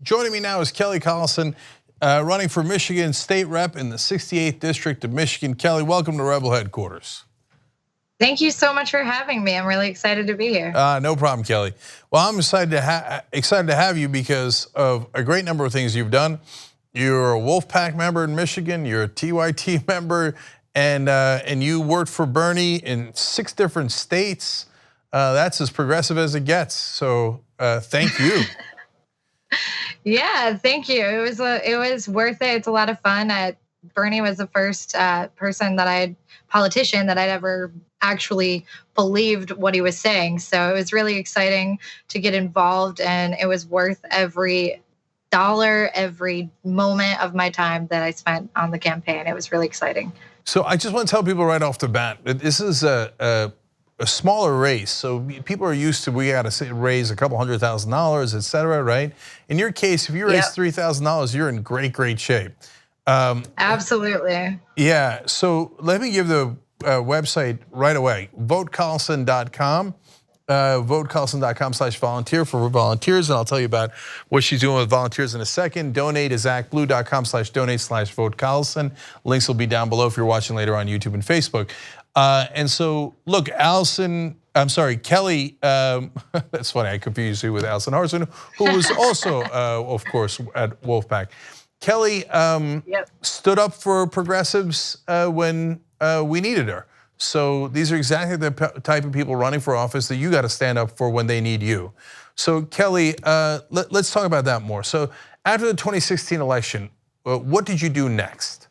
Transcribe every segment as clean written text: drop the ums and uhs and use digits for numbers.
Joining me now is Kelly Collison, running for Michigan State Rep in the 68th District of Michigan. Kelly, welcome to Rebel Headquarters. Thank you so much for having me. I'm really excited to be here. No problem, Kelly. Well, I'm excited to have you because of a great number of things you've done. You're a Wolfpack member in Michigan. You're a TYT member, and you worked for Bernie in 6 different states. That's as progressive as it gets. So thank you. Yeah, thank you. It was worth it. It's a lot of fun. Bernie was the first politician that I'd ever actually believed what he was saying. So it was really exciting to get involved, and it was worth every dollar, every moment of my time that I spent on the campaign. It was really exciting. So I just want to tell people right off the bat that this is a smaller race. So people are used to, we got to raise a couple $100,000, et cetera, right? In your case, if you raise $3,000, you're in great shape. Absolutely. Yeah, so let me give the website right away, votecollison.com. votecollison.com/volunteer for volunteers, and I'll tell you about what she's doing with volunteers in a second. Donate is actblue.com/donate/votecollison. Links will be down below if you're watching later on YouTube and Facebook. And so, look, Kelly, that's funny, I confused you with Allison Harson, who was also, of course, at Wolfpack. Kelly stood up for progressives when we needed her. So these are exactly the type of people running for office that you got to stand up for when they need you. So Kelly, let's talk about that more. So after the 2016 election, what did you do next?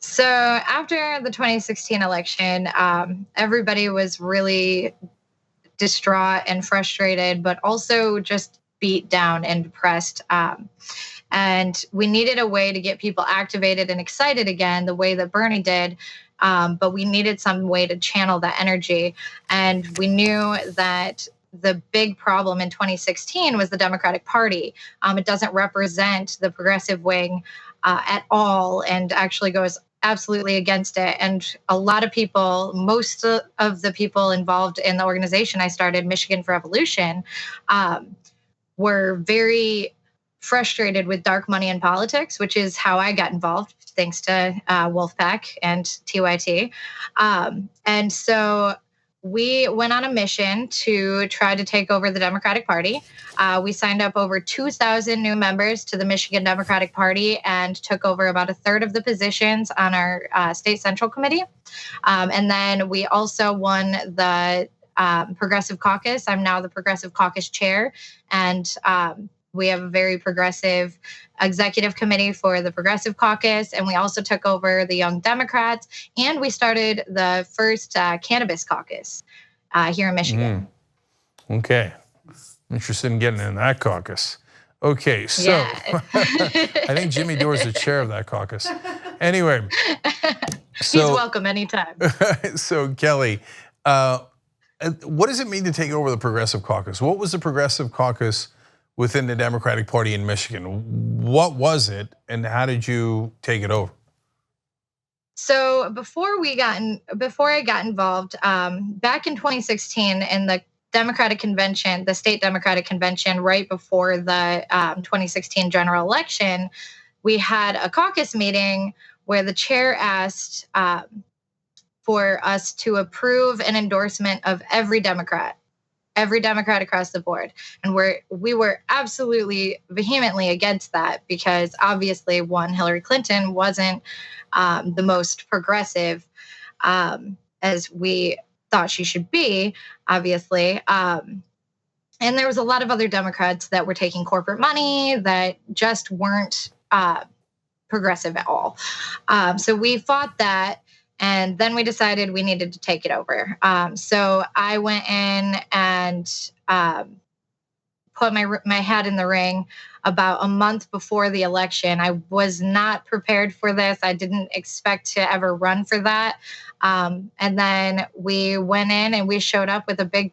So after the 2016 election, everybody was really distraught and frustrated, but also just beat down and depressed. And we needed a way to get people activated and excited again, the way that Bernie did. But we needed some way to channel that energy. And we knew that the big problem in 2016 was the Democratic Party. It doesn't represent the progressive wing at all, and actually goes absolutely against it. And a lot of people, most of the people involved in the organization I started, Michigan for Evolution, were very frustrated with dark money in politics, which is how I got involved, thanks to Wolfpack and TYT. And so we went on a mission to try to take over the Democratic Party. We signed up over 2,000 new members to the Michigan Democratic Party and took over about a third of the positions on our state central committee. And then we also won the Progressive Caucus. I'm now the Progressive Caucus chair, and we have a very progressive executive committee for the Progressive Caucus, and we also took over the Young Democrats, and we started the first cannabis caucus here in Michigan. Okay, interested in getting in that caucus. Okay, so yeah. I think Jimmy Dore is the chair of that caucus. Anyway, he's welcome anytime. So Kelly, what does it mean to take over the Progressive Caucus? What was the Progressive Caucus within the Democratic Party in Michigan? What was it, and how did you take it over? So before I got involved, back in 2016 in the Democratic Convention, the state Democratic Convention, right before the 2016 general election, we had a caucus meeting where the chair asked for us to approve an endorsement of every Democrat across the board. And we were absolutely vehemently against that, because obviously, one, Hillary Clinton wasn't the most progressive as we thought she should be, obviously. And there was a lot of other Democrats that were taking corporate money that just weren't progressive at all. So we fought that. And then we decided we needed to take it over. So I went in and put my hat in the ring about a month before the election. I was not prepared for this. I didn't expect to ever run for that. And then we went in and we showed up with a big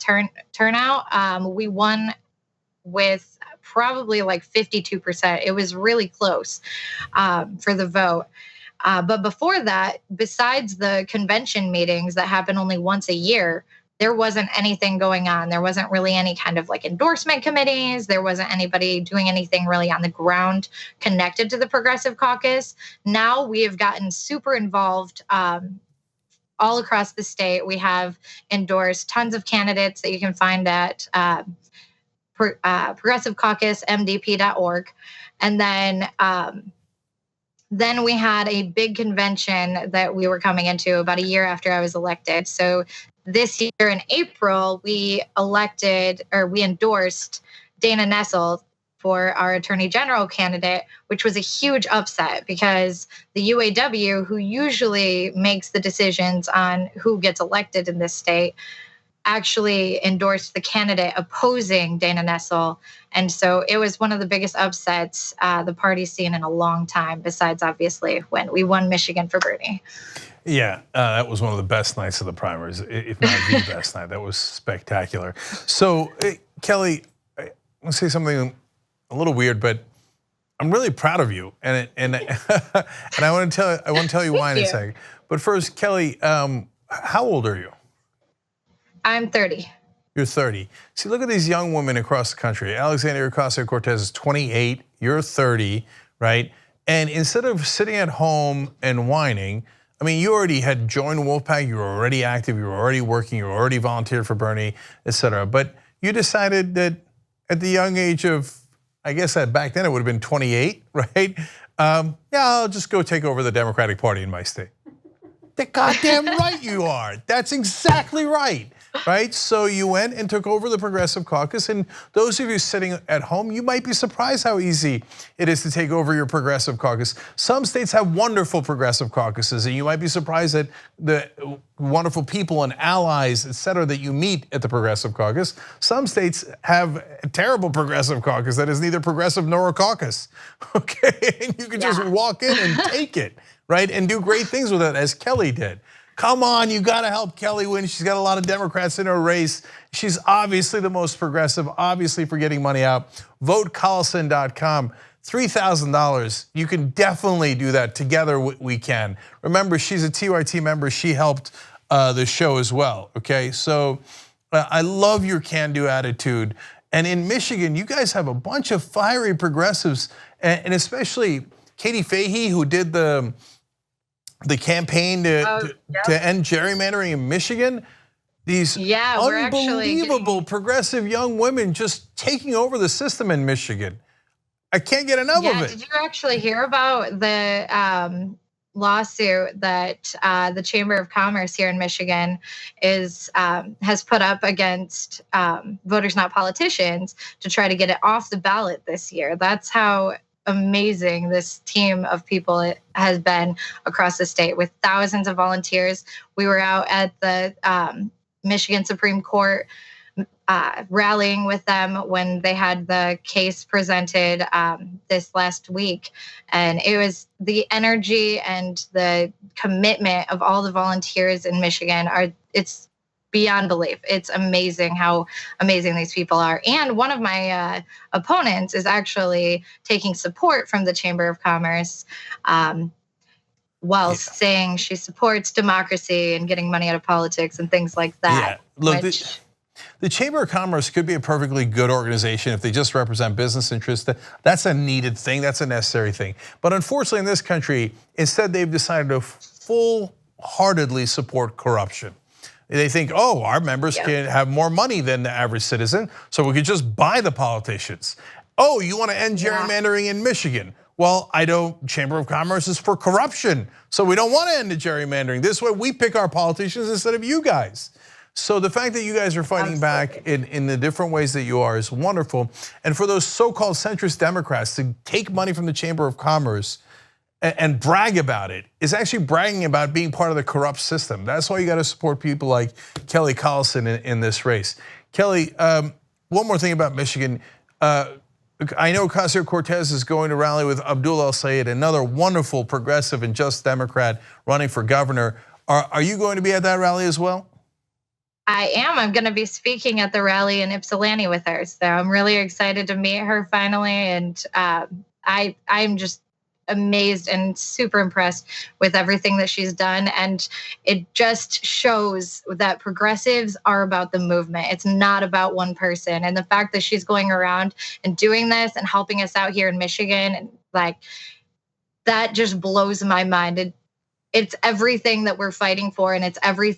turnout. We won with probably like 52%. It was really close for the vote. But before that, besides the convention meetings that happen only once a year, there wasn't anything going on. There wasn't really any kind of like endorsement committees. There wasn't anybody doing anything really on the ground connected to the Progressive Caucus. Now we have gotten super involved all across the state. We have endorsed tons of candidates that you can find at Progressive Caucus, MDP.org. And then we had a big convention that we were coming into about a year after I was elected. So this year in April, we endorsed Dana Nessel for our Attorney General candidate, which was a huge upset because the UAW, who usually makes the decisions on who gets elected in this state, actually endorsed the candidate opposing Dana Nessel. And so it was one of the biggest upsets the party's seen in a long time, besides obviously when we won Michigan for Bernie. Yeah, that was one of the best nights of the primaries, if not the best night. That was spectacular. So, Kelly, I want to say something a little weird, but I'm really proud of you, and I want to tell you why in a second. But first, Kelly, how old are you? I'm 30. You're 30. See, look at these young women across the country. Alexandria Ocasio-Cortez is 28. You're 30, right? And instead of sitting at home and whining, I mean, you already had joined Wolfpack. You were already active. You were already working. You were already volunteered for Bernie, et cetera. But you decided that at the young age of, I guess that back then it would have been 28, right? Yeah, I'll just go take over the Democratic Party in my state. The goddamn right you are. That's exactly right. Right, so you went and took over the Progressive Caucus, and those of you sitting at home, you might be surprised how easy it is to take over your Progressive Caucus. Some states have wonderful Progressive Caucuses, and you might be surprised at the wonderful people and allies, et cetera, that you meet at the Progressive Caucus. Some states have a terrible Progressive Caucus that is neither progressive nor a caucus, okay? And you can just walk in and take it, right, and do great things with it, as Kelly did. Come on, you gotta help Kelly win. She's got a lot of Democrats in her race. She's obviously the most progressive, obviously for getting money out. VoteCollison.com, $3,000. You can definitely do that. Together we can. Remember, she's a TYT member. She helped the show as well, okay? So I love your can-do attitude. And in Michigan, you guys have a bunch of fiery progressives, and especially Katie Fahey, who did the campaign to end gerrymandering in Michigan. These unbelievable progressive young women just taking over the system in Michigan. I can't get enough of it. Did you actually hear about the lawsuit that the Chamber of Commerce here in Michigan has put up against Voters Not Politicians to try to get it off the ballot this year? That's how amazing this team of people has been across the state with thousands of volunteers. We were out at the Michigan Supreme Court rallying with them when they had the case presented this last week. And it was the energy and the commitment of all the volunteers in Michigan it's beyond belief. It's amazing how amazing these people are. And one of my opponents is taking support from the Chamber of Commerce while saying she supports democracy and getting money out of politics and things like that. Yeah, look, the Chamber of Commerce could be a perfectly good organization if they just represent business interests. That's a needed thing, that's a necessary thing. But unfortunately in this country, instead they've decided to full-heartedly support corruption. They think, oh, our members can have more money than the average citizen, so we could just buy the politicians. Oh, you want to end gerrymandering in Michigan? Well, Chamber of Commerce is for corruption, so we don't want to end the gerrymandering. This way we pick our politicians instead of you guys. So the fact that you guys are fighting back in the different ways that you are is wonderful. And for those so-called centrist Democrats to take money from the Chamber of Commerce and brag about it is actually bragging about being part of the corrupt system. That's why you got to support people like Kelly Collison in this race. Kelly, one more thing about Michigan. I know Ocasio-Cortez is going to rally with Abdul El-Sayed, another wonderful progressive and just Democrat running for governor. Are you going to be at that rally as well? I am. I'm going to be speaking at the rally in Ypsilanti with her. So I'm really excited to meet her finally. And I'm just amazed and super impressed with everything that she's done. And it just shows that progressives are about the movement. It's not about one person. And the fact that she's going around and doing this and helping us out here in Michigan, and like, that just blows my mind. It's everything that we're fighting for, and it's every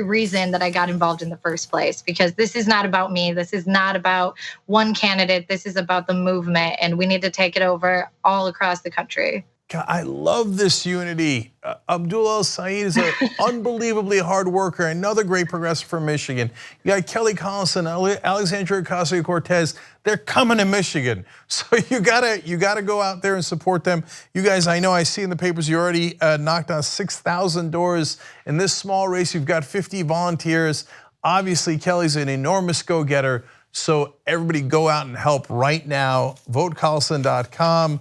reason that I got involved in the first place, because this is not about me. This is not about one candidate. This is about the movement, and we need to take it over all across the country. God, I love this unity. Abdul El-Sayed is an unbelievably hard worker, another great progressive from Michigan. You got Kelly Collison, Alexandria Ocasio-Cortez. They're coming to Michigan, so you gotta go out there and support them. You guys, I know I see in the papers you already knocked on 6,000 doors in this small race. You've got 50 volunteers. Obviously, Kelly's an enormous go-getter. So everybody, go out and help right now. VoteCollison.com.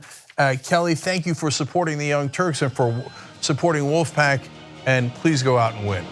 Kelly, thank you for supporting the Young Turks and for supporting Wolfpack, and please go out and win.